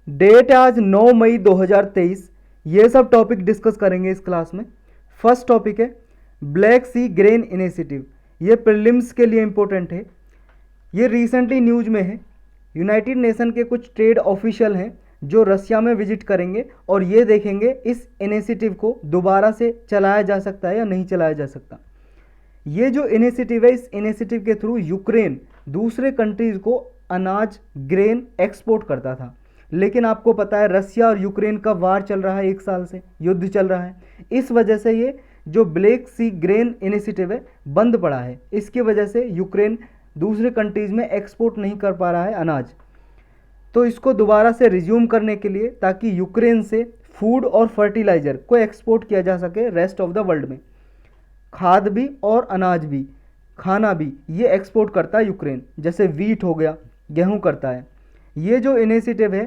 Date आज 9 मई 2023। ये सब टॉपिक डिस्कस करेंगे इस क्लास में। फर्स्ट टॉपिक है ब्लैक सी ग्रेन इनिशिएटिव। ये प्रीलिम्स के लिए इम्पोर्टेंट है। ये रिसेंटली न्यूज में है। यूनाइटेड नेशन के कुछ ट्रेड ऑफिशियल हैं जो रसिया में विजिट करेंगे और ये देखेंगे इस इनिशिएटिव को दोबारा से चलाया जा सकता है या नहीं चलाया जा सकता। ये जो इनिशिएटिव है, इस इनिशिएटिव के थ्रू यूक्रेन दूसरे कंट्रीज़ को अनाज ग्रेन एक्सपोर्ट करता था, लेकिन आपको पता है रसिया और यूक्रेन का वार चल रहा है, 1 साल से युद्ध चल रहा है। इस वजह से ये जो ब्लैक सी ग्रेन इनिशिएटिव है बंद पड़ा है। इसकी वजह से यूक्रेन दूसरे कंट्रीज़ में एक्सपोर्ट नहीं कर पा रहा है अनाज। तो इसको दोबारा से रिज्यूम करने के लिए, ताकि यूक्रेन से फूड और फर्टिलाइज़र को एक्सपोर्ट किया जा सके रेस्ट ऑफ द वर्ल्ड में, खाद भी और अनाज भी, खाना भी ये एक्सपोर्ट करता है यूक्रेन। जैसे वीट हो गया, गेहूं करता है। ये जो इनिशिएटिव है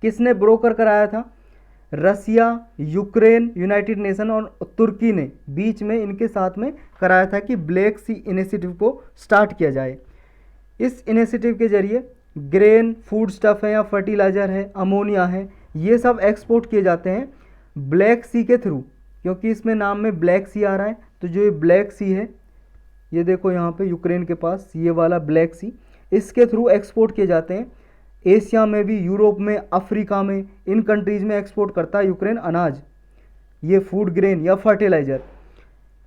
किसने ब्रोकर कराया था? रसिया, यूक्रेन, यूनाइटेड नेशन और तुर्की ने बीच में इनके साथ में कराया था कि ब्लैक सी इनिशिएटिव को स्टार्ट किया जाए। इस इनिशिएटिव के जरिए ग्रेन, फूड स्टफ है या फर्टिलाइज़र है, अमोनिया है, ये सब एक्सपोर्ट किए जाते हैं ब्लैक सी के थ्रू, क्योंकि इसमें नाम में ब्लैक सी आ रहा है। तो जो ये ब्लैक सी है, ये देखो यहाँ पे यूक्रेन के पास ये वाला ब्लैक सी, इसके थ्रू एक्सपोर्ट किए जाते हैं। एशिया में भी, यूरोप में, अफ्रीका में, इन कंट्रीज़ में एक्सपोर्ट करता है यूक्रेन अनाज, ये फूड ग्रेन या फर्टिलाइज़र।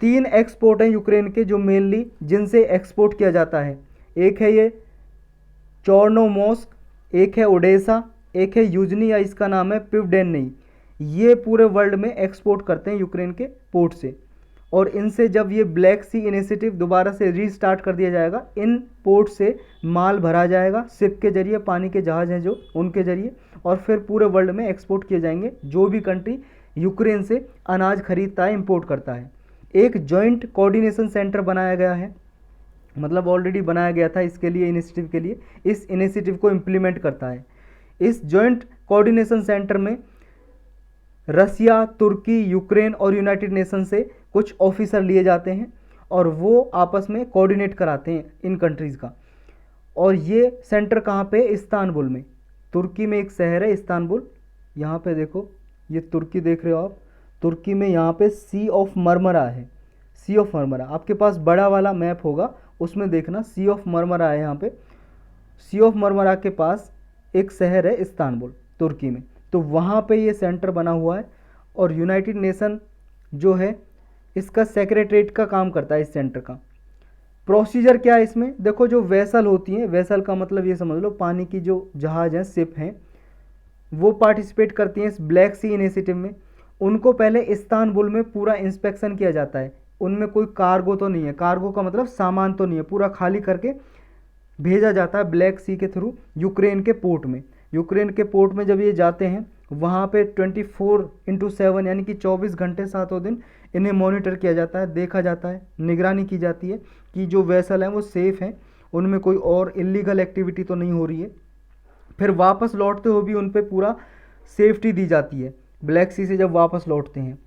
3 एक्सपोर्ट हैं यूक्रेन के जो मेनली जिनसे एक्सपोर्ट किया जाता है। एक है ये चोर्नोमोर्स्क, एक है ओडेसा, एक है यूजनी या इसका नाम है पिवडेन्नी। ये पूरे वर्ल्ड में एक्सपोर्ट करते हैं यूक्रेन के पोर्ट से। और इनसे जब ये ब्लैक सी इनिशिएटिव दोबारा से रीस्टार्ट कर दिया जाएगा, इन पोर्ट से माल भरा जाएगा शिप के जरिए, पानी के जहाज़ हैं जो उनके जरिए, और फिर पूरे वर्ल्ड में एक्सपोर्ट किए जाएंगे जो भी कंट्री यूक्रेन से अनाज खरीदता है, इंपोर्ट करता है। एक जॉइंट कोऑर्डिनेशन सेंटर बनाया गया है, मतलब ऑलरेडी बनाया गया था इसके लिए, इनिशिएटिव के लिए। इस इनिशिएटिव को इम्प्लीमेंट करता है। इस जॉइंट कोऑर्डिनेशन सेंटर में रसिया, तुर्की, यूक्रेन और यूनाइटेड नेशन से कुछ ऑफिसर लिए जाते हैं और वो आपस में कोऑर्डिनेट कराते हैं इन कंट्रीज़ का। और ये सेंटर कहाँ पे? इस्तांबुल में। तुर्की में एक शहर है इस्तांबुल, यहाँ पे देखो, ये तुर्की देख रहे हो आप। तुर्की में यहाँ पे सी ऑफ मरमरा है, सी ऑफ मरमरा। आपके पास बड़ा वाला मैप होगा, उसमें देखना सी ऑफ मरमरा है यहाँ पे। सी ऑफ मरमरा के पास एक शहर है इस्तांबुल, तुर्की में। तो वहाँ पे ये सेंटर बना हुआ है और यूनाइटेड नेशन जो है इसका सेक्रेटरीट का काम करता है इस सेंटर का। प्रोसीजर क्या है इसमें? देखो, जो वेसल होती हैं, वेसल का मतलब ये समझ लो पानी की जो जहाज़ हैं, शिप हैं, वो पार्टिसिपेट करती हैं इस ब्लैक सी इनिशिएटिव में। उनको पहले इस्तांबुल में पूरा इंस्पेक्शन किया जाता है। उनमें कोई कार्गो तो नहीं है, कार्गो का मतलब सामान तो नहीं है, पूरा खाली करके भेजा जाता है ब्लैक सी के थ्रू यूक्रेन के पोर्ट में। यूक्रेन के पोर्ट में जब ये जाते हैं, वहाँ पे 24/7 यानी कि 24 घंटे 7 दिन इन्हें मॉनिटर किया जाता है, देखा जाता है, निगरानी की जाती है कि जो वेसल हैं वो सेफ़ हैं, उनमें कोई और इलीगल एक्टिविटी तो नहीं हो रही है। फिर वापस लौटते हुए भी उन पर पूरा सेफ्टी दी जाती है ब्लैक सी से जब वापस लौटते हैं।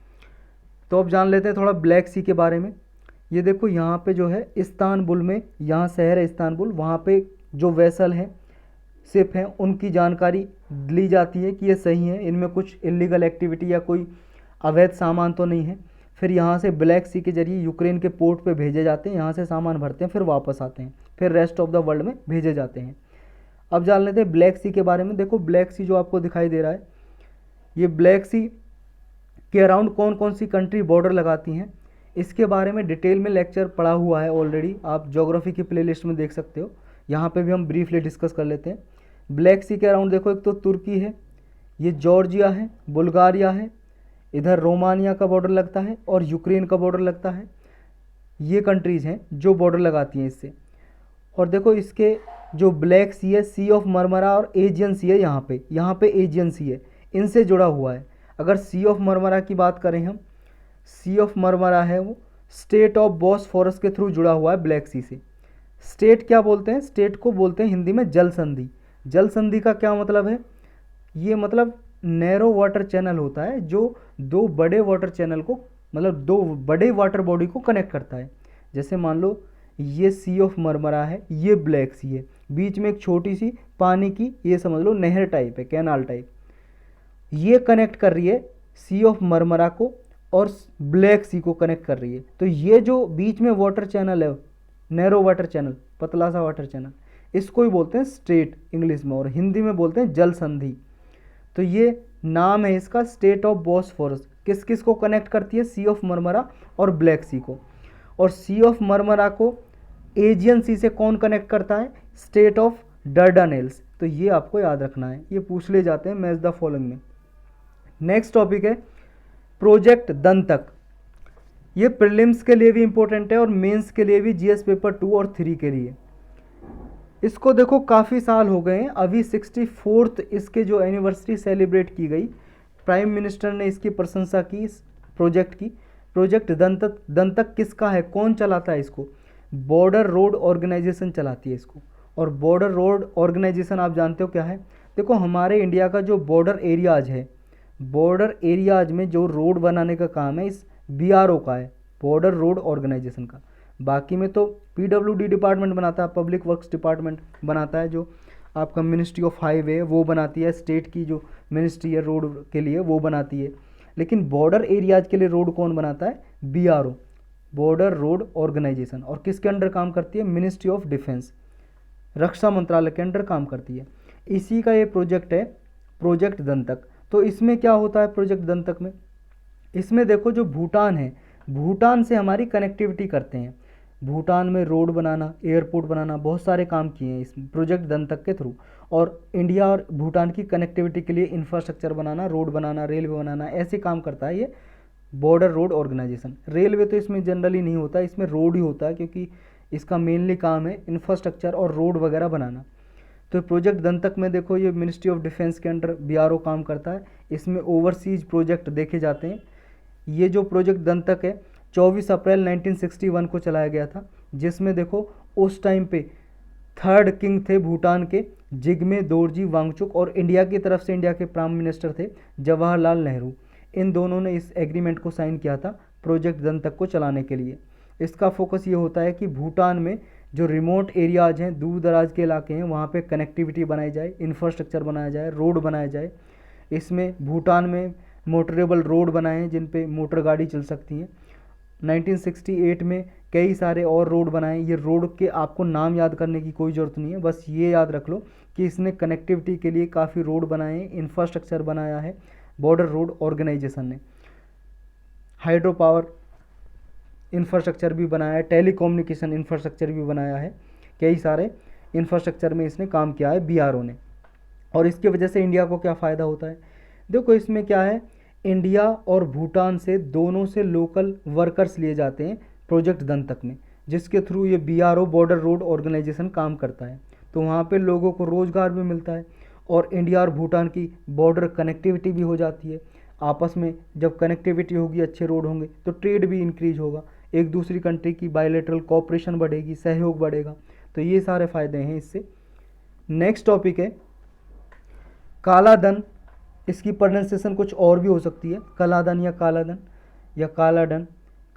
तो अब जान लेते हैं थोड़ा ब्लैक सी के बारे में। ये देखो, यहाँ पे जो है इस्तांबुल में, यहाँ शहर है इस्तांबुल, वहाँ पे जो वेसल हैं, शिप हैं, उनकी जानकारी ली जाती है कि ये सही है, इनमें कुछ इलीगल एक्टिविटी या कोई अवैध सामान तो नहीं है। फिर यहाँ से ब्लैक सी के जरिए यूक्रेन के पोर्ट पे भेजे जाते हैं, यहाँ से सामान भरते हैं, फिर वापस आते हैं, फिर रेस्ट ऑफ द वर्ल्ड में भेजे जाते हैं। अब जान लेते हैं ब्लैक सी के बारे में। देखो, ब्लैक सी जो आपको दिखाई दे रहा है, ये ब्लैक सी के अराउंड कौन कौन सी कंट्री बॉर्डर लगाती हैं, इसके बारे में डिटेल में लेक्चर पढ़ा हुआ है ऑलरेडी, आप ज्योग्राफी की प्लेलिस्ट में देख सकते हो। यहाँ पे भी हम ब्रीफली डिस्कस कर लेते हैं। ब्लैक सी के अराउंड देखो, एक तो तुर्की है, ये जॉर्जिया है, बुल्गारिया है, इधर रोमानिया का बॉर्डर लगता है और यूक्रेन का बॉर्डर लगता है। ये कंट्रीज़ हैं जो बॉर्डर लगाती हैं इससे। और देखो, इसके जो ब्लैक सी है, सी ऑफ मरमरा और एजियन सी है, यहाँ पे एजियन सी है, इनसे जुड़ा हुआ है। अगर सी ऑफ मरमरा की बात करें हम, सी ऑफ मरमरा है वो स्टेट ऑफ बॉस्फोरस के थ्रू जुड़ा हुआ है ब्लैक सी से। स्टेट क्या बोलते हैं? स्टेट को बोलते हैं हिंदी में जल संधि। जल संधि का क्या मतलब है? ये मतलब नैरो वाटर चैनल होता है जो 2 बड़े वाटर चैनल को, मतलब 2 बड़े वाटर बॉडी को कनेक्ट करता है। जैसे मान लो ये सी ऑफ मरमरा है, ये ब्लैक सी है, बीच में एक छोटी सी पानी की, ये समझ लो नहर टाइप है, कैनाल टाइप। ये कनेक्ट कर रही है सी ऑफ मरमरा को और ब्लैक सी को कनेक्ट कर रही है। तो ये जो बीच में वाटर चैनल है, नैरो वाटर चैनल, पतला सा वाटर चैनल, इसको ही बोलते हैं स्ट्रेट इंग्लिश में, और हिंदी में बोलते हैं जल संधि। तो ये नाम है इसका, स्टेट ऑफ बॉस्फोरस। किस किस को कनेक्ट करती है? सी ऑफ मरमरा और ब्लैक सी को। और सी ऑफ मरमरा को एजियन सी से कौन कनेक्ट करता है? State of Dardanelles. तो ये आपको याद रखना है, ये पूछ ले जाते हैं मैच द फॉलोइंग में। नेक्स्ट टॉपिक है प्रोजेक्ट दंतक। ये प्रीलिम्स के लिए भी इंपॉर्टेंट है और मेंस के लिए भी, जीएस पेपर 2 और 3 के लिए। इसको देखो काफ़ी साल हो गए हैं, अभी 64th इसके जो एनिवर्सरी सेलिब्रेट की गई, प्राइम मिनिस्टर ने इसकी प्रशंसा की इस प्रोजेक्ट की। प्रोजेक्ट दंतक, दंतक किसका है, कौन चलाता है इसको? बॉर्डर रोड ऑर्गेनाइजेशन चलाती है इसको। और बॉर्डर रोड ऑर्गेनाइजेशन आप जानते हो क्या है? देखो हमारे इंडिया का जो बॉर्डर एरियाज है, बॉर्डर एरियाज में जो रोड बनाने का काम है इस बीआरओ का है, बॉर्डर रोड ऑर्गेनाइजेशन का। बाकी में तो पीडब्ल्यूडी डिपार्टमेंट बनाता है, पब्लिक वर्क्स डिपार्टमेंट बनाता है, जो आपका मिनिस्ट्री ऑफ हाईवे वो बनाती है, स्टेट की जो मिनिस्ट्री है रोड के लिए वो बनाती है। लेकिन बॉर्डर एरियाज के लिए रोड कौन बनाता है? BRO, border road organisation. और किसके अंडर काम करती है? मिनिस्ट्री ऑफ डिफेंस, रक्षा मंत्रालय के अंडर काम करती है। इसी का ये प्रोजेक्ट है प्रोजेक्ट दंतक। तो इसमें क्या होता है प्रोजेक्ट दंतक में? इसमें देखो जो भूटान है, भूटान से हमारी कनेक्टिविटी करते हैं। भूटान में रोड बनाना, एयरपोर्ट बनाना, बहुत सारे काम किए हैं इस प्रोजेक्ट दंतक के थ्रू। और इंडिया और भूटान की कनेक्टिविटी के लिए इंफ्रास्ट्रक्चर बनाना, रोड बनाना, रेलवे बनाना, ऐसे काम करता है ये बॉर्डर रोड ऑर्गेनाइजेशन। रेलवे तो इसमें जनरली नहीं होता, इसमें रोड ही होता है, क्योंकि इसका मेनली काम है इंफ्रास्ट्रक्चर और रोड वगैरह बनाना। तो प्रोजेक्ट दंतक में देखो ये मिनिस्ट्री ऑफ डिफेंस के अंडर बीआरओ काम करता है। इसमें ओवरसीज प्रोजेक्ट देखे जाते हैं। ये जो प्रोजेक्ट दंतक है 24 अप्रैल 1961 को चलाया गया था, जिसमें देखो उस टाइम पे 3rd किंग थे भूटान के, जिग्मे दोरजी वांगचुक, और इंडिया की तरफ से इंडिया के प्राइम मिनिस्टर थे जवाहरलाल नेहरू। इन दोनों ने इस एग्रीमेंट को साइन किया था प्रोजेक्ट दंतक को चलाने के लिए। इसका फोकस ये होता है कि भूटान में जो रिमोट एरियाज हैं, दूर दराज के इलाके हैं, वहाँ पे कनेक्टिविटी बनाई जाए, इंफ्रास्ट्रक्चर बनाया जाए, रोड बनाया जाए। इसमें भूटान में मोटरेबल रोड बनाए हैं जिन पे मोटर गाड़ी चल सकती हैं। 1968 में कई सारे और रोड बनाए। ये रोड के आपको नाम याद करने की कोई ज़रूरत नहीं है, बस ये याद रख लो कि इसने कनेक्टिविटी के लिए काफ़ी रोड बनाए हैं, इंफ्रास्ट्रक्चर बनाया है बॉर्डर रोड ऑर्गेनाइजेशन ने। हाइड्रो पावर इंफ्रास्ट्रक्चर भी बनाया है, टेलीकम्युनिकेशन इंफ्रास्ट्रक्चर भी बनाया है, कई सारे इंफ्रास्ट्रक्चर में इसने काम किया है बीआरओ ने। और इसकी वजह से इंडिया को क्या फ़ायदा होता है? देखो इसमें क्या है, इंडिया और भूटान से दोनों से लोकल वर्कर्स लिए जाते हैं प्रोजेक्ट दंतक में, जिसके थ्रू ये बीआरओ बॉर्डर रोड ऑर्गेनाइजेशन काम करता है। तो वहाँ पे लोगों को रोज़गार भी मिलता है और इंडिया और भूटान की बॉर्डर कनेक्टिविटी भी हो जाती है। आपस में जब कनेक्टिविटी होगी, अच्छे रोड होंगे, तो ट्रेड भी इंक्रीज होगा, एक दूसरी कंट्री की बायलैटरल कोऑपरेशन बढ़ेगी, सहयोग बढ़ेगा। तो ये सारे फ़ायदे हैं इससे। नेक्स्ट टॉपिक है काला धन। इसकी प्रोनाउंसिएशन कुछ और भी हो सकती है, कलाधन या कालाधन या कालाधन।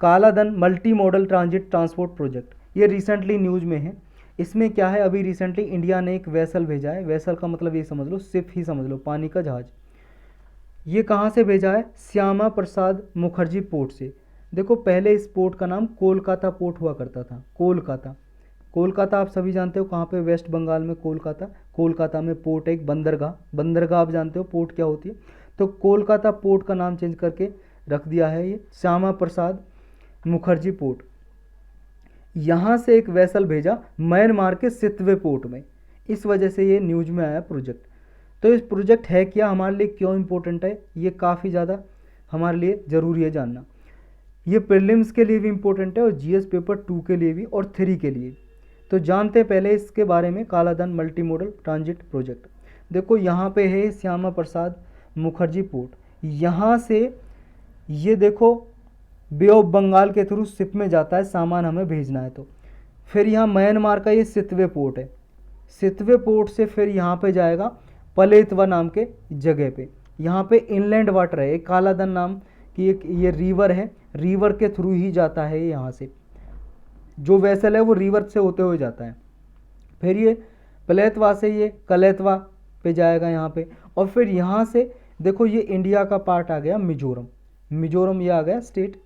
कालाधन multi modal transit transport project, ये रिसेंटली न्यूज़ में है। इसमें क्या है, अभी रिसेंटली इंडिया ने एक वेसल भेजा है। वेसल का मतलब ये समझ लो, शिप ही समझ लो, पानी का जहाज। ये कहाँ से भेजा है? श्यामा प्रसाद मुखर्जी पोर्ट से। देखो पहले इस पोर्ट का नाम कोलकाता पोर्ट हुआ करता था। कोलकाता, कोलकाता आप सभी जानते हो कहाँ पे? वेस्ट बंगाल में कोलकाता। कोलकाता में पोर्ट है एक बंदरगाह, बंदरगाह आप जानते हो पोर्ट क्या होती है। तो कोलकाता पोर्ट का नाम चेंज करके रख दिया है ये श्यामा प्रसाद मुखर्जी पोर्ट। यहाँ से एक वेसल भेजा म्यांमार के सितवे पोर्ट में, इस वजह से ये न्यूज में आया प्रोजेक्ट। तो इस प्रोजेक्ट है क्या, हमारे लिए क्यों इम्पोर्टेंट है, ये काफ़ी ज़्यादा हमारे लिए ज़रूरी है जानना। ये प्रीलिम्स के लिए भी इम्पोर्टेंट है और जीएस पेपर 2 के लिए भी और 3 के लिए। तो जानते हैं पहले इसके बारे में, कालाधन मल्टी मॉडल ट्रांजिट प्रोजेक्ट। देखो यहाँ पे है श्यामा प्रसाद मुखर्जी पोर्ट, यहाँ से ये देखो बे ऑफ बंगाल के थ्रू शिप में जाता है, सामान हमें भेजना है। तो फिर यहाँ म्यांमार का ये सितवे पोर्ट है, सितवे पोर्ट से फिर यहाँ पे जाएगा पलेतवा नाम के जगह पे। यहाँ पे इनलैंड वाटर है, एक कालाधन नाम की एक ये रिवर है, रिवर के थ्रू ही जाता है यहाँ से, जो वेसल है वो रिवर से होते हुए जाता है। फिर ये प्लेतवा से ये कलेतवा पे जाएगा यहाँ पे, और फिर यहाँ से देखो ये इंडिया का पार्ट आ गया मिजोरम। मिजोरम ये आ गया स्टेट,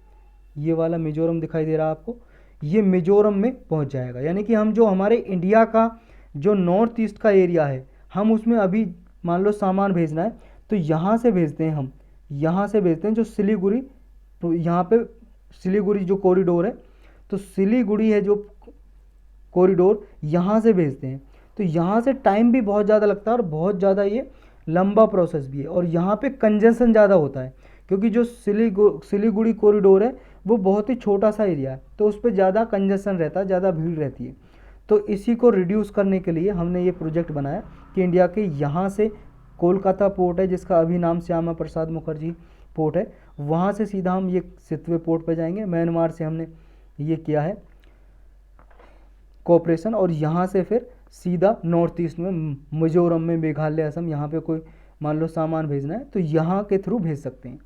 ये वाला मिजोरम दिखाई दे रहा है आपको, ये मिजोरम में पहुँच जाएगा। यानी कि हम जो हमारे इंडिया का जो नॉर्थ ईस्ट का एरिया है, हम उसमें अभी मान लो सामान भेजना है तो यहाँ से भेजते हैं, हम यहाँ से भेजते हैं जो सिलीगुड़ी, तो यहाँ पे सिलीगुड़ी जो कॉरिडोर है, तो सिलीगुड़ी है जो कॉरिडोर, यहाँ से भेजते हैं। तो यहाँ से टाइम भी बहुत ज़्यादा लगता है और बहुत ज़्यादा ये लंबा प्रोसेस भी है, और यहाँ पे कंजेशन ज़्यादा होता है क्योंकि जो सिलीगुड़ी कॉरिडोर है वो बहुत ही छोटा सा एरिया है, तो उस पर ज़्यादा कंजेशन रहता है, ज़्यादा भीड़ रहती है। तो इसी को रिड्यूस करने के लिए हमने ये प्रोजेक्ट बनाया कि इंडिया के यहाँ से कोलकाता पोर्ट है जिसका अभी नाम श्यामा प्रसाद मुखर्जी पोर्ट है, वहाँ से सीधा हम ये सितवे पोर्ट पे जाएंगे। म्यांमार से हमने ये किया है कोऑपरेशन, और यहाँ से फिर सीधा नॉर्थ ईस्ट में मिजोरम में, मेघालय, असम, यहाँ पे कोई मान लो सामान भेजना है तो यहाँ के थ्रू भेज सकते हैं।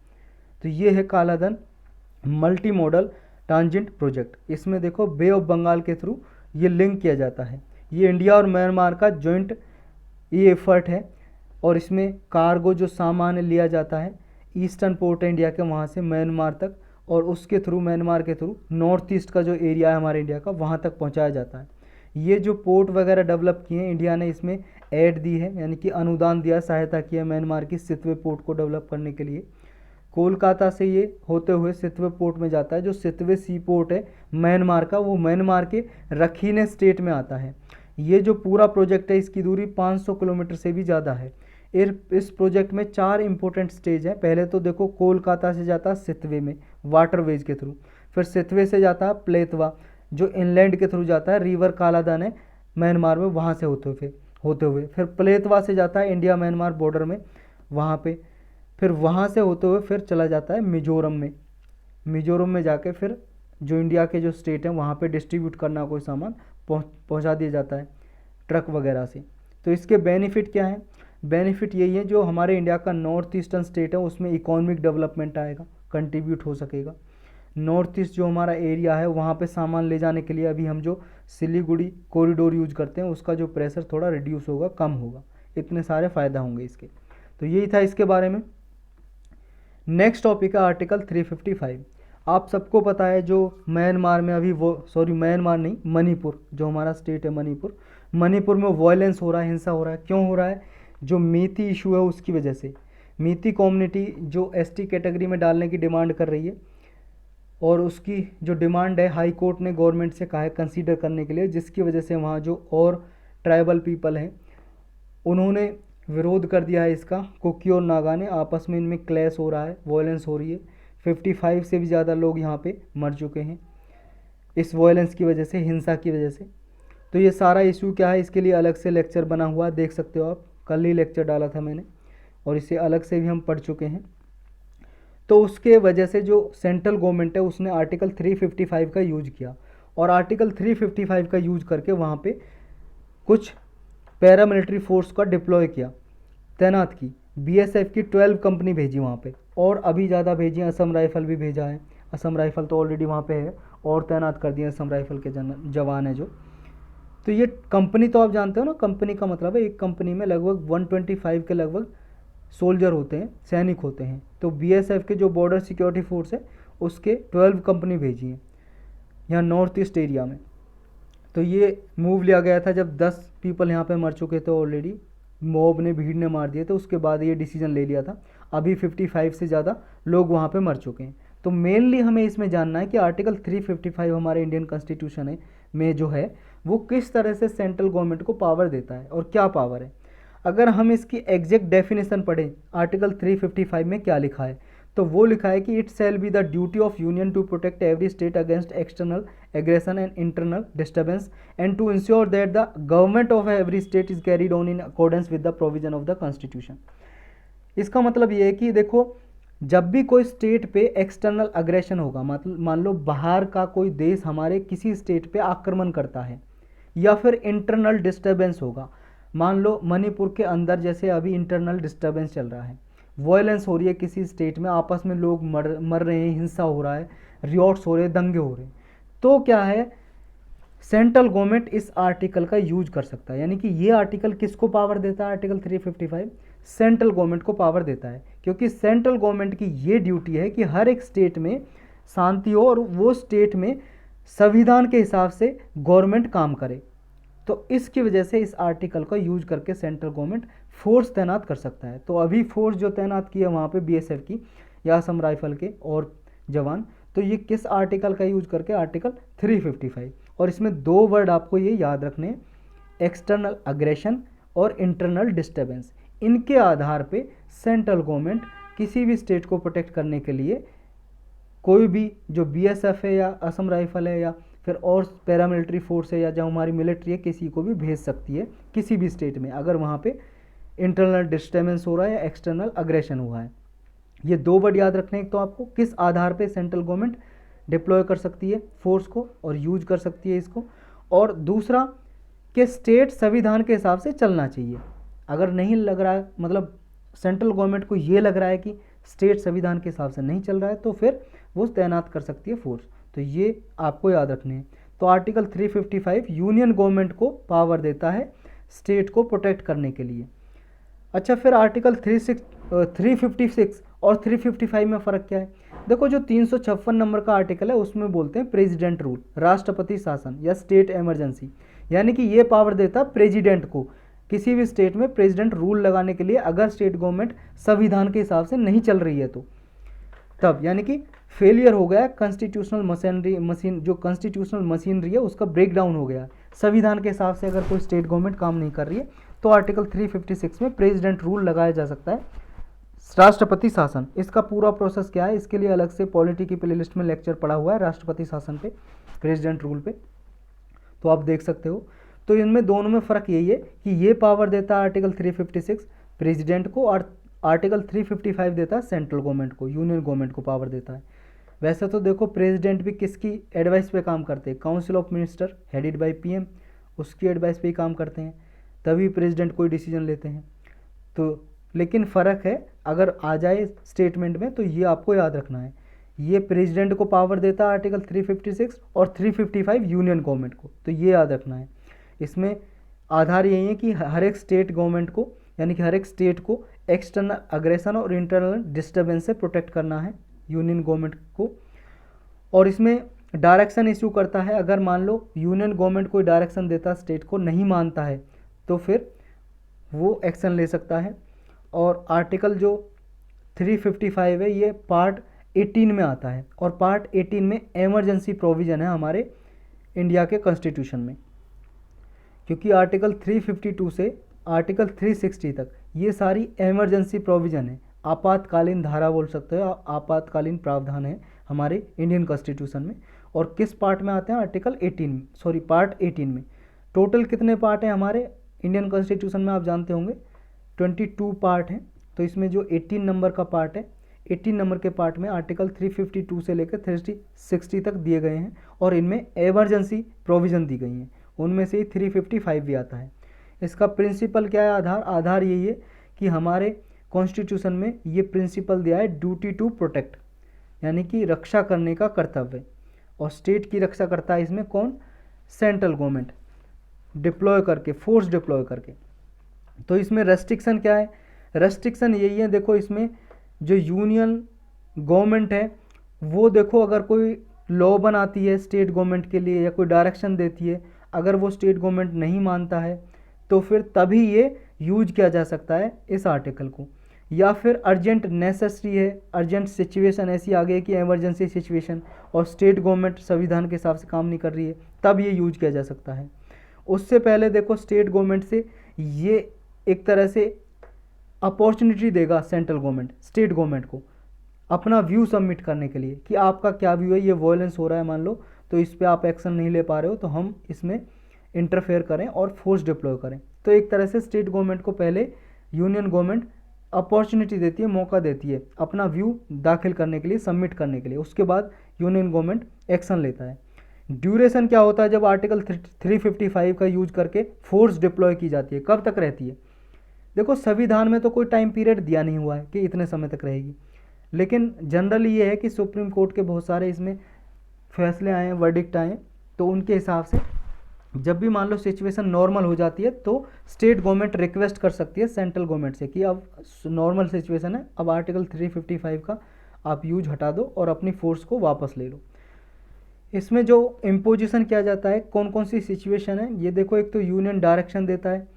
तो ये है कालाधन मल्टी मॉडल ट्रांजिट प्रोजेक्ट। इसमें देखो बे ऑफ बंगाल के थ्रू ये लिंक किया जाता है। ये इंडिया और म्यांमार का जॉइंट ये एफर्ट है, और इसमें कार्गो जो सामान लिया जाता है ईस्टर्न पोर्ट है इंडिया के, वहाँ से म्यांमार तक, और उसके थ्रू म्यांमार के थ्रू नॉर्थ ईस्ट का जो एरिया है हमारे इंडिया का वहाँ तक पहुँचाया जाता है। ये जो पोर्ट वगैरह डेवलप किए हैं इंडिया ने इसमें ऐड दी है, यानी कि अनुदान दिया, सहायता की है म्यांमार की सितवे पोर्ट को डेवलप करने के लिए। कोलकाता से ये होते हुए सितवे पोर्ट में जाता है। जो सितवे सी पोर्ट है म्यांमार का, वो म्यांमार के रखीने स्टेट में आता है। ये जो पूरा प्रोजेक्ट है इसकी दूरी 500 किलोमीटर से भी ज़्यादा है। इस प्रोजेक्ट में 4 इंपॉर्टेंट स्टेज हैं। पहले तो देखो कोलकाता से जाता है सितवे में वाटरवेज के थ्रू, फिर सितवे से जाता है प्लेतवा जो इनलैंड के थ्रू जाता है, रिवर कालाधन है म्यांमार में, वहाँ से होते हुए फिर प्लेतवा से जाता है इंडिया म्यांमार बॉर्डर में वहाँ पे, फिर वहाँ से होते हुए फिर चला जाता है मिजोरम में। मिजोरम में जाके फिर जो इंडिया के जो स्टेट हैं वहाँ पे डिस्ट्रीब्यूट करना कोई सामान पहुँचा दिया जाता है ट्रक वगैरह से। तो इसके बेनिफिट क्या हैं? बेनिफिट यही है, जो हमारे इंडिया का नॉर्थ ईस्टर्न स्टेट है उसमें इकोनॉमिक डेवलपमेंट आएगा, कंट्रीब्यूट हो सकेगा। नॉर्थ ईस्ट जो हमारा एरिया है वहाँ पे सामान ले जाने के लिए अभी हम जो सिलीगुड़ी कॉरिडोर यूज करते हैं उसका जो प्रेशर थोड़ा रिड्यूस होगा, कम होगा। इतने सारे फ़ायदा होंगे इसके। तो यही था इसके बारे में। नेक्स्ट टॉपिक है आर्टिकल 355। आप सबको पता है जो म्यांमार में अभी म्यांमार नहीं, मणिपुर जो हमारा स्टेट है मणिपुर में वायलेंस हो रहा है, हिंसा हो रहा है। क्यों हो रहा है? जो मीती इशू है उसकी वजह से। मीती कम्युनिटी जो एसटी कैटेगरी में डालने की डिमांड कर रही है, और उसकी जो डिमांड है हाई कोर्ट ने गवर्नमेंट से कहा है कंसीडर करने के लिए, जिसकी वजह से वहाँ जो और ट्राइबल पीपल हैं उन्होंने विरोध कर दिया है इसका। कुकी और नागा ने आपस में, इनमें क्लैश हो रहा है, वायलेंस हो रही है। 55 से भी ज़्यादा लोग यहाँ पे मर चुके हैं इस वायलेंस की वजह से, हिंसा की वजह से। तो ये सारा इशू क्या है, इसके लिए अलग से लेक्चर बना हुआ है, देख सकते हो आप, कल ही लेक्चर डाला था मैंने, और इसे अलग से भी हम पढ़ चुके हैं। तो उसके वजह से जो सेंट्रल गवर्नमेंट है उसने आर्टिकल 355 का यूज किया, और आर्टिकल 355 का यूज करके वहाँ पे कुछ पैरामिलिट्री फोर्स का डिप्लॉय किया, तैनात की। बीएसएफ की 12 कंपनी भेजी वहाँ पे, और अभी ज़्यादा भेजी, असम राइफल भी भेजा है। असम राइफल तो ऑलरेडी वहाँ पे है, और तैनात कर दिए असम राइफल के जवान है जो। तो ये कंपनी तो आप जानते हो ना, कंपनी का मतलब है एक कंपनी में लगभग 125 के लगभग सोल्जर होते हैं, सैनिक होते हैं। तो बीएसएफ के जो बॉर्डर सिक्योरिटी फोर्स है उसके 12 कंपनी भेजी हैं यहाँ नॉर्थ ईस्ट एरिया में। तो ये मूव लिया गया था जब 10 पीपल यहाँ पे मर चुके थे ऑलरेडी, मॉब ने, भीड़ ने मार दिए थे, उसके बाद ये डिसीजन ले लिया था। अभी 55 से ज़्यादा लोग वहाँ पे मर चुके हैं। तो मेनली हमें इसमें जानना है कि आर्टिकल 355 हमारे इंडियन कॉन्स्टिट्यूशन है में जो है वो किस तरह से सेंट्रल गवर्नमेंट को पावर देता है और क्या पावर है। अगर हम इसकी एग्जैक्ट डेफिनेशन पढ़ें आर्टिकल 355 में क्या लिखा है, तो वो लिखा है कि it shall be the duty of union to protect every state against external aggression and internal disturbance and to ensure that the government of every state is carried on in accordance with the provision of the constitution. इसका मतलब ये है कि देखो, जब भी कोई state पे एक्सटर्नल अग्रेशन होगा, मतलब मान लो बाहर का कोई देश हमारे किसी स्टेट पे आक्रमण करता है, या फिर इंटरनल डिस्टर्बेंस होगा, मान लो मणिपुर के अंदर जैसे अभी इंटरनल डिस्टर्बेंस चल रहा है, वायलेंस हो रही है किसी स्टेट में, आपस में लोग मर रहे हैं, हिंसा हो रहा है, रियॉट्स हो रहे हैं, दंगे हो रहे हैं, तो क्या है, सेंट्रल गवर्नमेंट इस आर्टिकल का यूज कर सकता है। यानी कि ये आर्टिकल किसको पावर देता है, आर्टिकल 355 सेंट्रल गवर्नमेंट को पावर देता है, क्योंकि सेंट्रल गवर्नमेंट की ये ड्यूटी है कि हर एक स्टेट में शांति हो और वो स्टेट में संविधान के हिसाब से गवर्नमेंट काम करे। तो इसकी वजह से इस आर्टिकल का यूज करके सेंट्रल गवर्नमेंट फोर्स तैनात कर सकता है। तो अभी फोर्स जो तैनात की है वहाँ पे बीएसएफ की या असम राइफल के और जवान, तो ये किस आर्टिकल का यूज करके, आर्टिकल 355। और इसमें दो वर्ड आपको ये याद रखने हैं, एक्सटर्नल अग्रेशन और इंटरनल डिस्टर्बेंस। इनके आधार पे सेंट्रल गवर्नमेंट किसी भी स्टेट को प्रोटेक्ट करने के लिए कोई भी जो बीएसएफ है या असम राइफल है या फिर और पैरामिलिट्री फोर्स है या जो हमारी मिलिट्री है, किसी को भी भेज सकती है किसी भी स्टेट में अगर वहाँ पे इंटरनल डिस्टर्बेंस हो रहा है या एक्सटर्नल अग्रेशन हुआ है। ये दो वर्ड याद रखने हैं। तो आपको किस आधार पे सेंट्रल गवर्नमेंट डिप्लॉय कर सकती है फोर्स को और यूज कर सकती है इसको, और दूसरा कि स्टेट संविधान के हिसाब से चलना चाहिए। अगर नहीं लग रहा है, मतलब सेंट्रल गवर्नमेंट को ये लग रहा है कि स्टेट संविधान के हिसाब से नहीं चल रहा है, तो फिर वो तैनात कर सकती है फोर्स। तो ये आपको याद रखने हैं। तो आर्टिकल 355 यूनियन गवर्नमेंट को पावर देता है स्टेट को प्रोटेक्ट करने के लिए। अच्छा, फिर आर्टिकल 356 और 355 में फ़र्क क्या है? देखो, जो 356 नंबर का आर्टिकल है उसमें बोलते हैं प्रेसिडेंट रूल, राष्ट्रपति शासन या स्टेट इमरजेंसी। यानी कि ये पावर देता है प्रेसिडेंट को किसी भी स्टेट में प्रेसिडेंट रूल लगाने के लिए, अगर स्टेट गवर्नमेंट संविधान के हिसाब से नहीं चल रही है तो तब, यानी कि फेलियर हो गया कॉन्स्टिट्यूशनल मशीन, जो कॉन्स्टिट्यूशनल मशीनरी है उसका ब्रेक डाउन हो गया संविधान के हिसाब से, अगर कोई स्टेट गवर्नमेंट काम नहीं कर रही है तो आर्टिकल 356 में प्रेसिडेंट रूल लगाया जा सकता है, राष्ट्रपति शासन। इसका पूरा प्रोसेस क्या है, इसके लिए अलग से पॉलिटी की प्लेलिस्ट में लेक्चर पड़ा हुआ है राष्ट्रपति शासन पे, प्रेसिडेंट रूल पे, तो आप देख सकते हो। तो इनमें दोनों में फ़र्क यही है कि ये पावर देता है आर्टिकल 356 प्रेसिडेंट को और आर्टिकल 355 देता है सेंट्रल गवर्नमेंट को, यूनियन गवर्नमेंट को पावर देता है। वैसे तो देखो, प्रेसिडेंट भी किसकी एडवाइस पे काम करते हैं, council of minister headed by PM, उसकी एडवाइस पे ही काम करते हैं, तभी प्रेसिडेंट कोई डिसीजन लेते हैं। तो लेकिन फ़र्क है अगर आ जाए स्टेटमेंट में, तो ये आपको याद रखना है, ये प्रेसिडेंट को पावर देता है आर्टिकल 356 और 355 यूनियन गवर्नमेंट को, तो ये याद रखना है। इसमें आधार यही है कि हर एक स्टेट गवर्नमेंट को, यानी कि हर एक स्टेट को एक्सटर्नल अग्रेशन और इंटरनल डिस्टर्बेंस से प्रोटेक्ट करना है यूनियन गवर्नमेंट को। और इसमें डायरेक्शन इशू करता है, अगर मान लो यूनियन गवर्नमेंट कोई डायरेक्शन देता स्टेट को नहीं मानता है तो फिर वो एक्शन ले सकता है। और आर्टिकल जो 355 है ये पार्ट 18 में आता है, और पार्ट 18 में एमरजेंसी प्रोविज़न है हमारे इंडिया के कॉन्स्टिट्यूशन में, क्योंकि आर्टिकल 352 से आर्टिकल 360 तक ये सारी एमरजेंसी प्रोविज़न है, आपातकालीन धारा बोल सकते हो, आपातकालीन प्रावधान है हमारे इंडियन कॉन्स्टिट्यूशन में। और किस पार्ट में आते हैं, आर्टिकल 18, सॉरी पार्ट 18 में। टोटल कितने पार्ट हैं हमारे इंडियन कॉन्स्टिट्यूशन में, आप जानते होंगे 22 पार्ट हैं। तो इसमें जो 18 नंबर का पार्ट है, 18 नंबर के पार्ट में आर्टिकल 352 से लेकर 360 तक दिए गए हैं, और इनमें एमरजेंसी प्रोविज़न दी गई हैं, उनमें से ही 355 भी आता है। इसका प्रिंसिपल क्या है, आधार यही है कि हमारे कॉन्स्टिट्यूशन में ये प्रिंसिपल दिया है, ड्यूटी टू प्रोटेक्ट, यानी कि रक्षा करने का कर्तव्य। और स्टेट की रक्षा करता है इसमें कौन, सेंट्रल गवर्नमेंट, डिप्लॉय करके, फोर्स डिप्लॉय करके। तो इसमें रेस्ट्रिक्शन क्या है, रेस्ट्रिक्शन यही है, देखो इसमें जो यूनियन गवर्नमेंट है वो, देखो अगर कोई लॉ बनाती है स्टेट गवर्नमेंट के लिए या कोई डायरेक्शन देती है, अगर वो स्टेट गवर्नमेंट नहीं मानता है तो फिर तभी ये यूज किया जा सकता है इस आर्टिकल को। या फिर अर्जेंट नेसेसरी है, अर्जेंट सिचुएशन ऐसी आ गई कि इमरजेंसी सिचुएशन और स्टेट गवर्नमेंट संविधान के हिसाब से काम नहीं कर रही है, तब ये यूज किया जा सकता है। उससे पहले देखो स्टेट गवर्नमेंट से ये एक तरह से अपॉर्चुनिटी देगा सेंट्रल गवर्नमेंट स्टेट गवर्नमेंट को अपना व्यू सबमिट करने के लिए कि आपका क्या व्यू है, ये वायलेंस हो रहा है मान लो, तो इस पर आप एक्शन नहीं ले पा रहे हो, तो हम इसमें इंटरफेयर करें और फोर्स डिप्लॉय करें। तो एक तरह से स्टेट गवर्नमेंट को पहले यूनियन गवर्नमेंट अपॉर्चुनिटी देती है, मौका देती है अपना व्यू दाखिल करने के लिए, सबमिट करने के लिए, उसके बाद यूनियन गवर्नमेंट एक्शन लेता है। ड्यूरेशन क्या होता है जब आर्टिकल 355 का यूज करके फोर्स डिप्लॉय की जाती है, कब तक रहती है? देखो संविधान में तो कोई टाइम पीरियड दिया नहीं हुआ है कि इतने समय तक रहेगी, लेकिन जनरली ये है कि सुप्रीम कोर्ट के बहुत सारे इसमें फैसले आए, वर्डिक्ट आए, तो उनके हिसाब से जब भी मान लो सिचुएशन नॉर्मल हो जाती है तो स्टेट गवर्नमेंट रिक्वेस्ट कर सकती है सेंट्रल गवर्नमेंट से कि अब नॉर्मल सिचुएशन है, अब आर्टिकल 355 का आप यूज हटा दो और अपनी फोर्स को वापस ले लो। इसमें जो इम्पोजिशन किया जाता है, कौन कौन सी सिचुएशन है ये देखो। एक तो यूनियन डायरेक्शन देता है,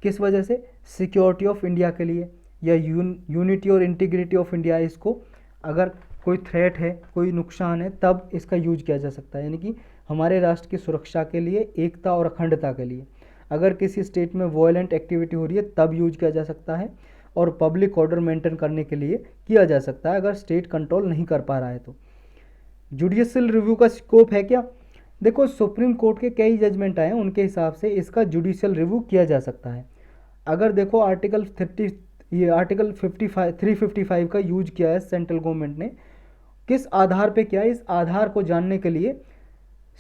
किस वजह से, सिक्योरिटी ऑफ इंडिया के लिए, या यूनिटी और इंटीग्रिटी ऑफ इंडिया, इसको अगर कोई थ्रेट है, कोई नुकसान है, तब इसका यूज किया जा सकता है, यानी कि हमारे राष्ट्र की सुरक्षा के लिए, एकता और अखंडता के लिए। अगर किसी स्टेट में वॉयलेंट एक्टिविटी हो रही है तब यूज किया जा सकता है, और पब्लिक ऑर्डर मेंटेन करने के लिए किया जा सकता है अगर स्टेट कंट्रोल नहीं कर पा रहा है तो। जुडिशियल रिव्यू का स्कोप है क्या, देखो सुप्रीम कोर्ट के कई जजमेंट आए हैं, उनके हिसाब से इसका जुडिशियल रिव्यू किया जा सकता है। अगर देखो आर्टिकल 355 का यूज किया है सेंट्रल गवर्नमेंट ने, किस आधार पे किया है, इस आधार को जानने के लिए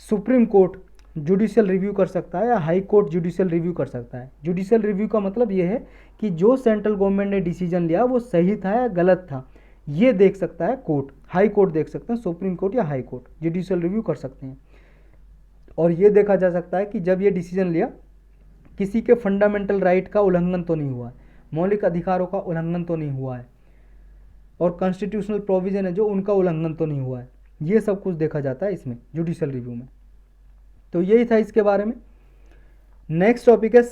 सुप्रीम कोर्ट जुडिशियल रिव्यू कर सकता है या हाई कोर्ट जुडिशियल रिव्यू कर सकता है। जुडिशियल रिव्यू का मतलब ये है कि जो सेंट्रल गवर्नमेंट ने डिसीजन लिया वो सही था या गलत था, ये देख सकता है कोर्ट। हाई कोर्ट देख सकते हैं, सुप्रीम कोर्ट या हाई कोर्ट जुडिशियल रिव्यू कर सकते हैं। और ये देखा जा सकता है कि जब ये डिसीजन लिया किसी के फंडामेंटल राइट का उल्लंघन तो नहीं हुआ है, मौलिक अधिकारों का उल्लंघन तो नहीं हुआ है, और कॉन्स्टिट्यूशनल प्रोविजन है जो उनका उल्लंघन तो नहीं हुआ है, ये सब कुछ देखा जाता है इसमें जुडिशियल रिव्यू में। तो यही था इसके बारे में। नेक्स्ट टॉपिक है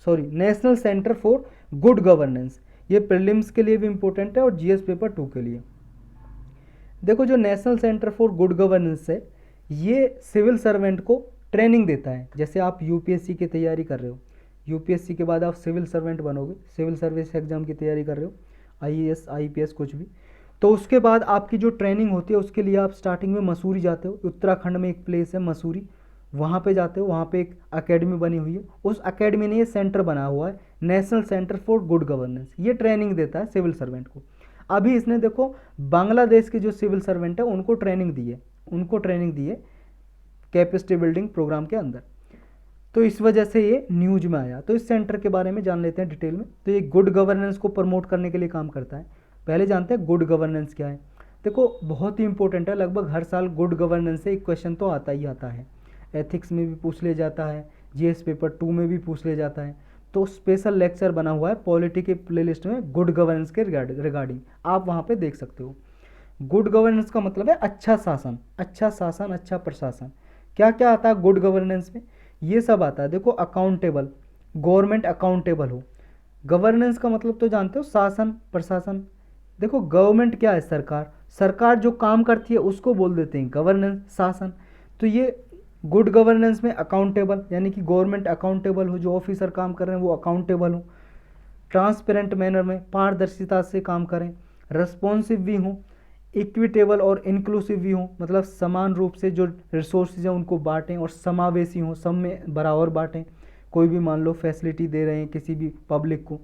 national Centre for Good governance. ये प्रीलिम्स के लिए भी इंपॉर्टेंट है और जीएस पेपर 2 के लिए। देखो जो national Centre for Good governance है, ये सिविल सर्वेंट को ट्रेनिंग देता है। जैसे आप यूपीएससी की तैयारी कर रहे हो, यूपीएससी के बाद आप सिविल सर्वेंट बनोगे, सिविल सर्विस एग्जाम की तैयारी कर रहे हो, आईएएस आईपीएस कुछ भी, तो उसके बाद आपकी जो ट्रेनिंग होती है उसके लिए आप स्टार्टिंग में मसूरी जाते हो। उत्तराखंड में एक प्लेस है मसूरी, वहाँ पे जाते हो, वहाँ पे एक अकेडमी बनी हुई है, उस अकेडमी ने ये सेंटर बना हुआ है national Centre for Good governance. ये ट्रेनिंग देता है सिविल सर्वेंट को। अभी इसने देखो बांग्लादेश के जो सिविल सर्वेंट है उनको ट्रेनिंग दी है कैपेसिटी बिल्डिंग प्रोग्राम के अंदर। तो इस वजह से ये न्यूज में आया। तो इस सेंटर के बारे में जान लेते हैं डिटेल में। तो ये गुड गवर्नेंस को प्रमोट करने के लिए काम करता है। पहले जानते हैं गुड गवर्नेंस क्या है। देखो बहुत ही इंपॉर्टेंट है, लगभग हर साल गुड गवर्नेंस से एक क्वेश्चन तो आता ही आता है। एथिक्स में भी पूछ ले जाता है, जीएस पेपर 2 में भी पूछ ले जाता है। तो स्पेशल लेक्चर बना हुआ है पॉलिटी के प्लेलिस्ट में गुड गवर्नेंस के रिगार्डिंग, आप वहाँ पे देख सकते हो। गुड गवर्नेंस का मतलब है अच्छा शासन, अच्छा प्रशासन। क्या क्या आता है गुड गवर्नेंस में, ये सब आता है। देखो अकाउंटेबल, गवर्नमेंट अकाउंटेबल हो। गवर्नेंस का मतलब तो जानते हो शासन प्रशासन। देखो गवर्नमेंट क्या है, सरकार जो काम करती है उसको बोल देते हैं गवर्नेंस, शासन। तो ये गुड गवर्नेंस में अकाउंटेबल, यानी कि गवर्नमेंट अकाउंटेबल हो, जो ऑफिसर काम कर रहे हैं वो अकाउंटेबल हो। ट्रांसपेरेंट मैनर में, पारदर्शिता से काम करें। रेस्पॉन्सिव भी हों, इक्विटेबल और इंक्लूसिव भी हों, मतलब समान रूप से जो रिसोर्सेज हैं उनको बांटें, और समावेशी हों, सब में बराबर बांटें। कोई भी मान लो फैसिलिटी दे रहे हैं किसी भी पब्लिक को।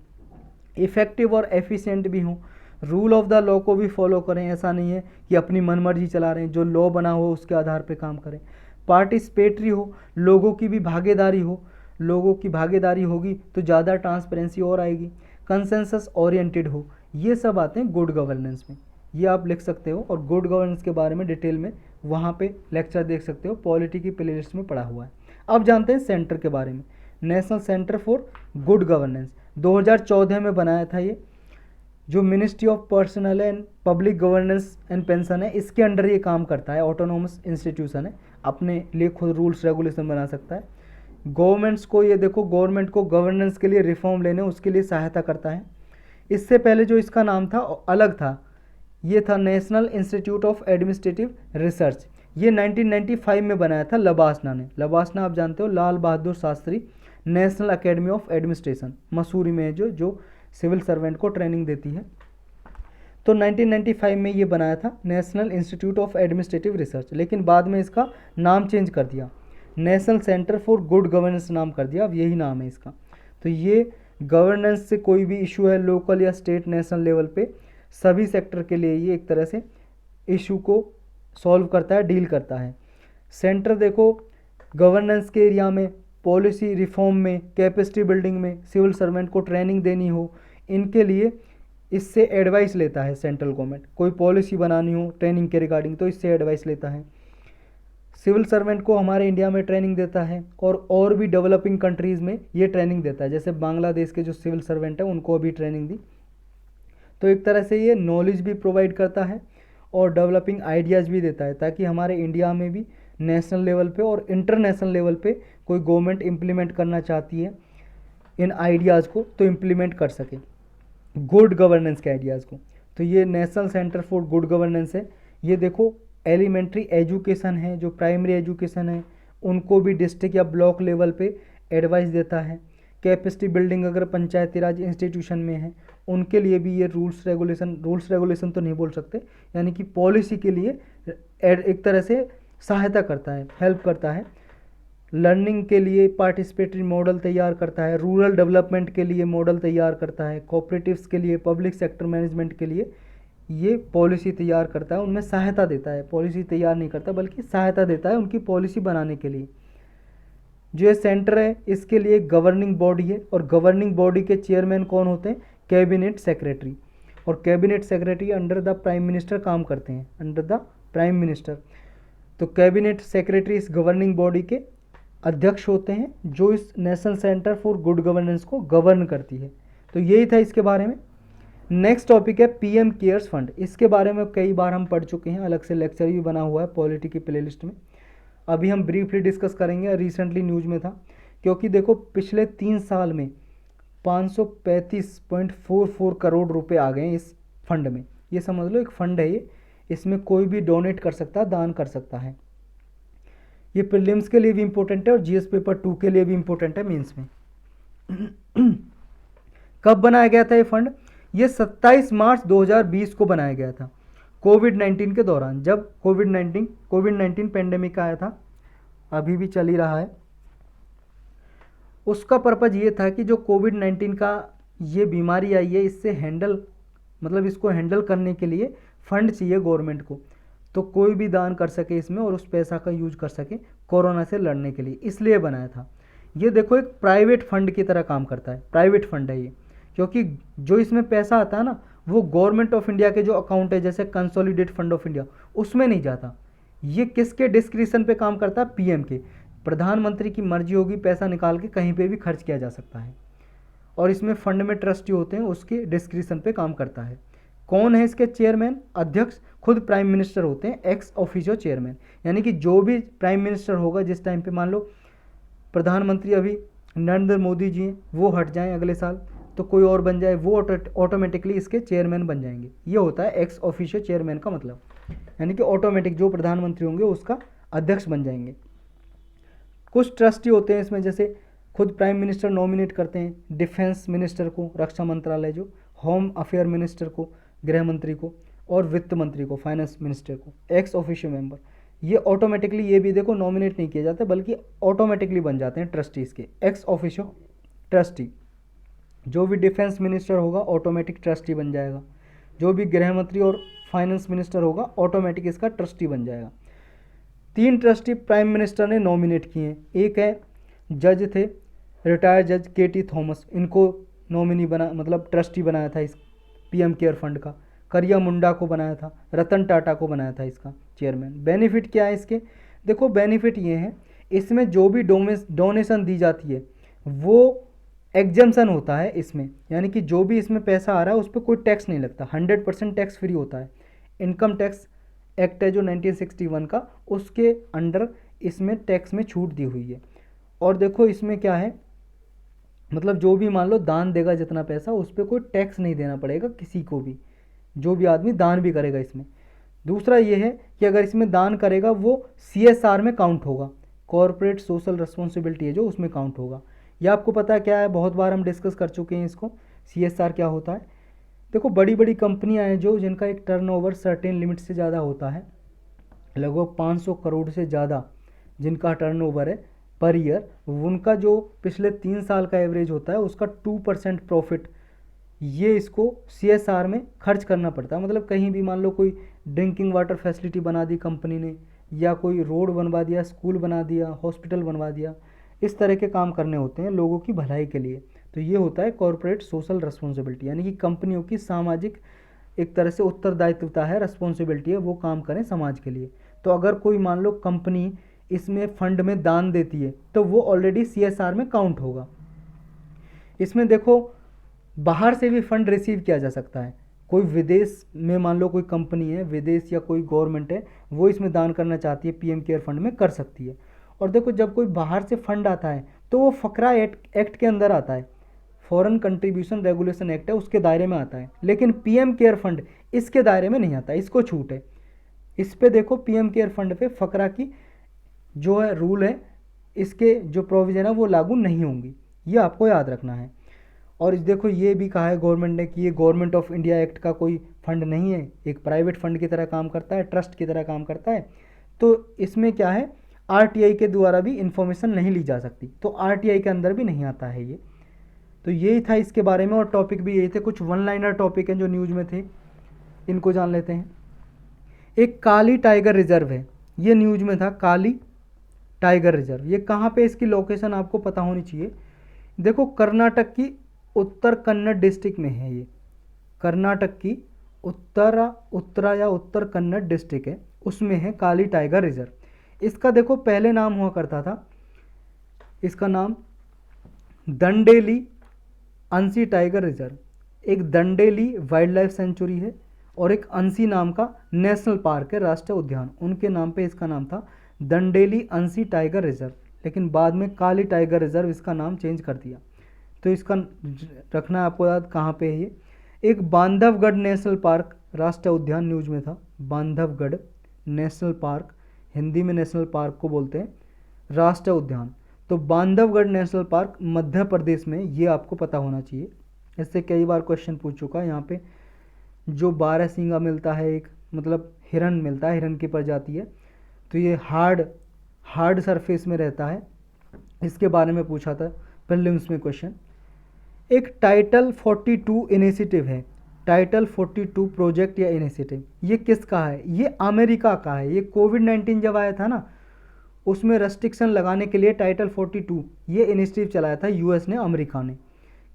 इफेक्टिव और एफिशिएंट भी हों, रूल ऑफ द लॉ को भी फॉलो करें, ऐसा नहीं है कि अपनी मनमर्जी चला रहे हैं, जो लॉ बना हो उसके आधार पर काम करें। पार्टिसिपेटरी हो, लोगों की भी भागीदारी हो, लोगों की भागीदारी होगी तो ज़्यादा ट्रांसपेरेंसी और आएगी। कंसेंसस ओरिएंटेड हो, ये सब आते हैं गुड गवर्नेंस में, ये आप लिख सकते हो। और गुड गवर्नेंस के बारे में डिटेल में वहाँ पे लेक्चर देख सकते हो, पॉलिटी की प्लेलिस्ट में पढ़ा हुआ है। अब जानते हैं सेंटर के बारे में। National Centre for Good governance 2014 में बनाया था ये, जो ministry of personal and public governance and pension है, इसके अंडर ये काम करता है। ऑटोनोमस इंस्टीट्यूशन है, अपने लिए खुद रूल्स रेगुलेशन बना सकता है। गवर्नमेंट्स को, ये देखो गवर्नमेंट को गवर्नेंस के लिए रिफॉर्म लेने उसके लिए सहायता करता है। इससे पहले जो इसका नाम था अलग था, ये था national institute of administrative research. ये 1995 में बनाया था लबासना ने। लबासना आप जानते हो, Lal Bahadur Shastri National Academy of Administration, Mussoorie में है, जो सिविल सर्वेंट को ट्रेनिंग देती है। तो 1995 में ये बनाया था national institute of administrative research, लेकिन बाद में इसका नाम चेंज कर दिया, national Centre for Good governance नाम कर दिया, अब यही नाम है इसका। तो ये गवर्नेंस से कोई भी इशू है लोकल या स्टेट नेशनल लेवल पे, सभी सेक्टर के लिए ये एक तरह से इशू को सॉल्व करता है, डील करता है। सेंटर देखो गवर्नेंस के एरिया में, पॉलिसी रिफॉर्म में, कैपेसिटी बिल्डिंग में, सिविल सर्वेंट को ट्रेनिंग देनी हो, इनके लिए इससे एडवाइस लेता है सेंट्रल गवर्नमेंट। कोई पॉलिसी बनानी हो ट्रेनिंग के रिगार्डिंग तो इससे एडवाइस लेता है। सिविल सर्वेंट को हमारे इंडिया में ट्रेनिंग देता है और भी डेवलपिंग कंट्रीज़ में ये ट्रेनिंग देता है। जैसे बांग्लादेश के जो सिविल सर्वेंट है उनको अभी ट्रेनिंग दी। तो एक तरह से ये नॉलेज भी प्रोवाइड करता है और डेवलपिंग आइडियाज़ भी देता है, ताकि हमारे इंडिया में भी नेशनल लेवल पे और इंटरनेशनल लेवल पे कोई गवर्नमेंट इम्प्लीमेंट करना चाहती है इन आइडियाज़ को तो इम्प्लीमेंट कर सके, गुड गवर्नेंस के आइडियाज़ को। तो ये national Centre for Good governance है। ये देखो एलिमेंट्री एजुकेशन है, जो प्राइमरी एजुकेशन है उनको भी डिस्ट्रिक्ट या ब्लॉक लेवल पे एडवाइस देता है। कैपेसिटी बिल्डिंग अगर पंचायती राज इंस्टीट्यूशन में है उनके लिए भी ये रूल्स रेगुलेशन तो नहीं बोल सकते, यानी कि पॉलिसी के लिए एक तरह से सहायता करता है, हेल्प करता है। लर्निंग के लिए पार्टिसिपेटरी मॉडल तैयार करता है, रूरल डेवलपमेंट के लिए मॉडल तैयार करता है, कोऑपरेटिव्स के लिए, पब्लिक सेक्टर मैनेजमेंट के लिए ये पॉलिसी तैयार करता है, उनमें सहायता देता है। पॉलिसी तैयार नहीं करता बल्कि सहायता देता है उनकी पॉलिसी बनाने के लिए। जो ये सेंटर है इसके लिए गवर्निंग बॉडी है, और गवर्निंग बॉडी के चेयरमैन कौन होते हैं? Cabinet secretary. और cabinet secretary under the prime minister काम करते हैं, अंडर द प्राइम मिनिस्टर। तो कैबिनेट सेक्रेटरी इस गवर्निंग बॉडी के अध्यक्ष होते हैं, जो इस National Centre for Good Governance को गवर्न करती है। तो यही था इसके बारे में। नेक्स्ट टॉपिक है पीएम केयर्स फंड। इसके बारे में कई बार हम पढ़ चुके हैं, अलग से लेक्चर भी बना हुआ है पॉलिटी की प्लेलिस्ट में। अभी हम ब्रीफली डिस्कस करेंगे, रिसेंटली न्यूज़ में था, क्योंकि देखो पिछले 3 साल में 535.44 करोड़ रुपए आ गए इस फंड में। ये समझ लो एक फंड है ये, इसमें कोई भी डोनेट कर सकता है, दान कर सकता है। ये प्रीलिम्स के लिए भी इम्पोर्टेंट है और जीएस पेपर 2 के लिए भी इम्पोर्टेंट है, मेंस में। कब बनाया गया था ये फंड? ये 27 मार्च 2020 को बनाया गया था, कोविड-19 के दौरान, जब कोविड-19 पेंडेमिक आया था, अभी भी चल ही रहा है। उसका पर्पज़ ये था कि जो कोविड-19 का ये बीमारी आई है, इससे इसको हैंडल करने के लिए फंड चाहिए गवर्नमेंट को, तो कोई भी दान कर सके इसमें और उस पैसा का यूज कर सके कोरोना से लड़ने के लिए, इसलिए बनाया था। ये देखो एक प्राइवेट फंड की तरह काम करता है, प्राइवेट फंड है ये, क्योंकि जो इसमें पैसा आता है ना वो गवर्नमेंट ऑफ इंडिया के जो अकाउंट है, जैसे कंसोलिडेट फंड ऑफ इंडिया, उसमें नहीं जाता। ये किसके डिस्क्रिप्शन पे काम करता है? पीएम के। प्रधानमंत्री की मर्जी होगी, पैसा निकाल के कहीं पे भी खर्च किया जा सकता है। और इसमें फंड में ट्रस्टी होते हैं, उसके डिस्क्रिप्शन पे काम करता है। कौन है इसके चेयरमैन? अध्यक्ष खुद प्राइम मिनिस्टर होते हैं, एक्स ऑफिशियो चेयरमैन। यानी कि जो भी प्राइम मिनिस्टर होगा जिस टाइम पे, मान लो प्रधानमंत्री अभी नरेंद्र मोदी जी हैं, वो हट जाएं अगले साल, तो कोई और बन जाए, वो ऑटोमेटिकली इसके चेयरमैन बन जाएंगे। ये होता है एक्स ऑफिशियो चेयरमैन का मतलब, यानी कि ऑटोमेटिक जो प्रधानमंत्री होंगे उसका अध्यक्ष बन जाएंगे। कुछ ट्रस्टी होते हैं इसमें, जैसे खुद प्राइम मिनिस्टर नॉमिनेट करते हैं डिफेंस मिनिस्टर को, रक्षा मंत्रालय जो, होम अफेयर मिनिस्टर को, गृह मंत्री को, और वित्त मंत्री को, फाइनेंस मिनिस्टर को, एक्स ऑफिशियो मेंबर। ये ऑटोमेटिकली, ये भी देखो नॉमिनेट नहीं किए जाते बल्कि ऑटोमेटिकली बन जाते हैं ट्रस्टीज़ के, एक्स ऑफिशियो ट्रस्टी। जो भी डिफेंस मिनिस्टर होगा ऑटोमेटिक ट्रस्टी बन जाएगा, जो भी गृह मंत्री और फाइनेंस मिनिस्टर होगा ऑटोमेटिक इसका ट्रस्टी बन जाएगा। 3 ट्रस्टी प्राइम मिनिस्टर ने नॉमिनेट किए हैं। एक है जज थे, रिटायर्ड जज केटी थॉमस, इनको नॉमिनी ट्रस्टी बनाया था इस पीएम केयर फंड का। करिया मुंडा को बनाया था, रतन टाटा को बनाया था इसका चेयरमैन। बेनिफिट क्या है इसके? देखो बेनिफिट ये है, इसमें जो भी डोनेशन दी जाती है वो एग्जम्पशन होता है इसमें, यानी कि जो भी इसमें पैसा आ रहा है उस पर कोई टैक्स नहीं लगता, 100% टैक्स फ्री होता है। इनकम टैक्स एक्ट है जो 1961 का, उसके अंडर इसमें टैक्स में छूट दी हुई है। और देखो इसमें क्या है, जो भी मान लो दान देगा जितना पैसा, उस पर कोई टैक्स नहीं देना पड़ेगा किसी को भी, जो भी आदमी दान भी करेगा इसमें। दूसरा ये है कि अगर इसमें दान करेगा वो CSR में काउंट होगा, कॉर्पोरेट सोशल रिस्पॉन्सिबिलिटी है जो, उसमें काउंट होगा। ये आपको पता है क्या है, बहुत बार हम डिस्कस कर चुके हैं इसको, CSR क्या होता है। देखो बड़ी बड़ी कंपनियां हैं जो, जिनका एक टर्नओवर सर्टेन लिमिट से ज़्यादा होता है, लगभग 500 करोड़ से ज़्यादा जिनका टर्नओवर है पर ईयर, उनका जो पिछले 3 साल का एवरेज होता है उसका 2% प्रॉफिट ये इसको CSR में खर्च करना पड़ता है। कहीं भी मान लो कोई ड्रिंकिंग वाटर फैसिलिटी बना दी कंपनी ने, या कोई रोड बनवा दिया, स्कूल बना दिया, हॉस्पिटल बनवा दिया, इस तरह के काम करने होते हैं लोगों की भलाई के लिए। तो ये होता है कॉर्पोरेट सोशल रिस्पॉन्सिबिलिटी, यानी कि कंपनियों की सामाजिक एक तरह से उत्तरदायित्वता है, रिस्पॉन्सिबिलिटी है, वो काम करें समाज के लिए। तो अगर कोई मान लो कंपनी इसमें फंड में दान देती है तो वो ऑलरेडी CSR में काउंट होगा। इसमें देखो बाहर से भी फंड रिसीव किया जा सकता है, कोई विदेश में मान लो कोई कंपनी है विदेश या कोई गवर्नमेंट है वो इसमें दान करना चाहती है PM केयर फंड में कर सकती है। और देखो जब कोई बाहर से फंड आता है तो वो फकरा एक्ट के अंदर आता है, फॉरेन कंट्रीब्यूशन रेगुलेशन एक्ट है उसके दायरे में आता है, लेकिन PM केयर फंड इसके दायरे में नहीं आता, इसको छूट है। इस पे देखो PM केयर फंड पे फकरा की जो है रूल है, इसके जो प्रोविज़न है वो लागू नहीं होंगी, ये आपको याद रखना है। और देखो ये भी कहा है गवर्नमेंट ने कि ये गवर्नमेंट ऑफ इंडिया एक्ट का कोई फंड नहीं है, एक प्राइवेट फंड की तरह काम करता है, ट्रस्ट की तरह काम करता है। तो इसमें क्या है RTI के द्वारा भी इंफॉर्मेशन नहीं ली जा सकती, तो RTI के अंदर भी नहीं आता है ये। तो यही था इसके बारे में, और टॉपिक भी यही थे, कुछ वन लाइनर टॉपिक हैं जो न्यूज़ में थे, इनको जान लेते हैं। एक काली टाइगर रिजर्व है, ये न्यूज़ में था, काली टाइगर रिजर्व। ये कहाँ पे, इसकी लोकेशन आपको पता होनी चाहिए। देखो कर्नाटक की उत्तर कन्नड़ डिस्ट्रिक्ट में है ये, कर्नाटक की उत्तरा या उत्तर कन्नड़ डिस्ट्रिक्ट है, उसमें है काली टाइगर रिजर्व। इसका देखो पहले नाम हुआ करता था, इसका नाम दंडेली अंसी टाइगर रिजर्व। एक दंडेली वाइल्ड लाइफ सेंचुरी है और एक अंसी नाम का नेशनल पार्क है, राष्ट्रीय उद्यान, उनके नाम पे इसका नाम था दंडेली अंसी टाइगर रिजर्व। लेकिन बाद में काली टाइगर रिजर्व इसका नाम चेंज कर दिया। तो इसका रखना है आपको याद, कहाँ पे है ये। एक बांधवगढ़ नेशनल पार्क राष्ट्रीय उद्यान न्यूज में था, बांधवगढ़ नेशनल पार्क, हिंदी में नेशनल पार्क को बोलते हैं, राष्ट्रीय उद्यान। तो बांधवगढ़ नेशनल पार्क मध्य प्रदेश में, ये आपको पता होना चाहिए, इससे कई बार क्वेश्चन पूछ चुका है। यहाँ पे जो बारहसिंगा मिलता है, एक मतलब हिरन मिलता है, हिरन की प्रजाति है, तो ये हार्ड सरफेस में रहता है, इसके बारे में पूछा था प्रीलिम्स में क्वेश्चन। एक टाइटल 42 इनिशिएटिव है, टाइटल 42 प्रोजेक्ट या इनिशिएटिव, ये किसका है? ये अमेरिका का है। ये कोविड-19 जब आया था ना, उसमें रेस्ट्रिक्शन लगाने के लिए टाइटल 42 ये इनिशिएटिव चलाया था US ने, अमेरिका ने।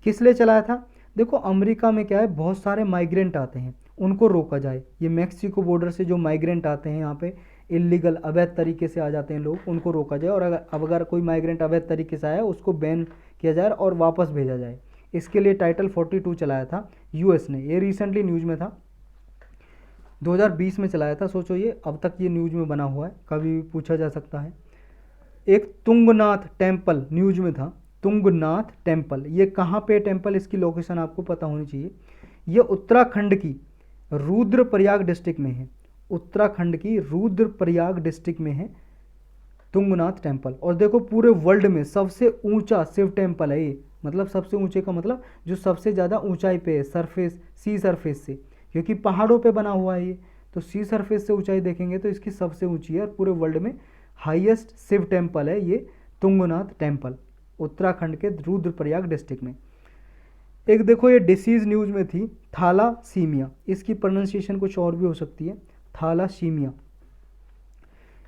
किस लिए चलाया था? देखो अमेरिका में क्या है, बहुत सारे माइग्रेंट आते हैं, उनको रोका जाए। ये मैक्सिको बॉर्डर से जो माइग्रेंट आते हैं यहाँ पे इलीगल अवैध तरीके से आ जाते हैं लोग, उनको रोका जाए। और अगर कोई माइग्रेंट अवैध तरीके से आया उसको बैन किया जाए और वापस भेजा जाए, इसके लिए टाइटल 42 चलाया था US ने। ये रिसेंटली न्यूज़ में था, 2020 में चलाया था। सोचो ये अब तक ये न्यूज़ में बना हुआ है, कभी भी पूछा जा सकता है। एक तुंगनाथ टेम्पल न्यूज़ में था, तुंगनाथ टेम्पल, ये कहाँ पे टेम्पल, इसकी लोकेशन आपको पता होनी चाहिए। ये उत्तराखंड की रुद्रप्रयाग डिस्ट्रिक्ट में है, उत्तराखंड की रुद्रप्रयाग डिस्ट्रिक्ट में है तुंगनाथ टेम्पल। और देखो पूरे वर्ल्ड में सबसे ऊंचा शिव टेम्पल है ये, मतलब सबसे ऊंचे का मतलब जो सबसे ज़्यादा ऊंचाई पे है, सरफेस, सी सरफेस से, क्योंकि पहाड़ों पे बना हुआ है ये, तो सी सरफेस से ऊंचाई देखेंगे तो इसकी सबसे ऊंची है। और पूरे वर्ल्ड में हाईएस्ट शिव टेम्पल है ये तुंगनाथ टेम्पल, उत्तराखंड के रुद्रप्रयाग डिस्ट्रिक्ट में। एक देखो ये डिसीज़ न्यूज़ में थी, थैलासीमिया, इसकी प्रोनाउंसिएशन कुछ और भी हो सकती है, थैलासीमिया।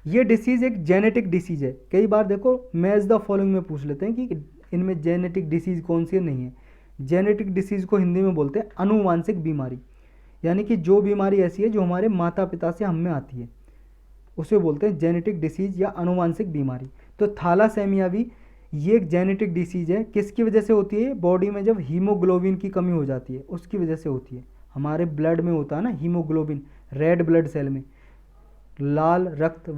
ये डिसीज़ एक जेनेटिक डिसीज़ है। कई बार देखो मैच द फॉलोइंग में पूछ लेते हैं कि इनमें जेनेटिक डिसीज़ कौन सी नहीं है। जेनेटिक डिसीज़ को हिंदी में बोलते हैं अनुवांशिक बीमारी, यानी कि जो बीमारी ऐसी है जो हमारे माता पिता से हम में आती है, उसे बोलते हैं जेनेटिक डिसीज़ या अनुवांशिक बीमारी। तो थैलासेमिया भी ये एक जेनेटिक डिसीज़ है। किसकी वजह से होती है? बॉडी में जब हीमोग्लोबिन की कमी हो जाती है उसकी वजह से होती है। हमारे ब्लड में होता है ना हीमोग्लोबिन, रेड ब्लड सेल में लाल रक्त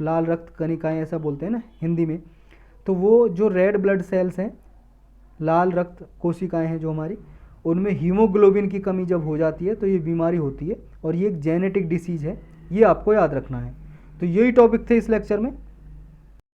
लाल रक्त कणिकाएँ ऐसा बोलते हैं ना हिंदी में। तो वो जो रेड ब्लड सेल्स हैं, लाल रक्त कोशिकाएं हैं जो हमारी, उनमें हीमोग्लोबिन की कमी जब हो जाती है तो ये बीमारी होती है, और ये एक जेनेटिक डिसीज़ है, ये आपको याद रखना है। तो यही टॉपिक थे इस लेक्चर में।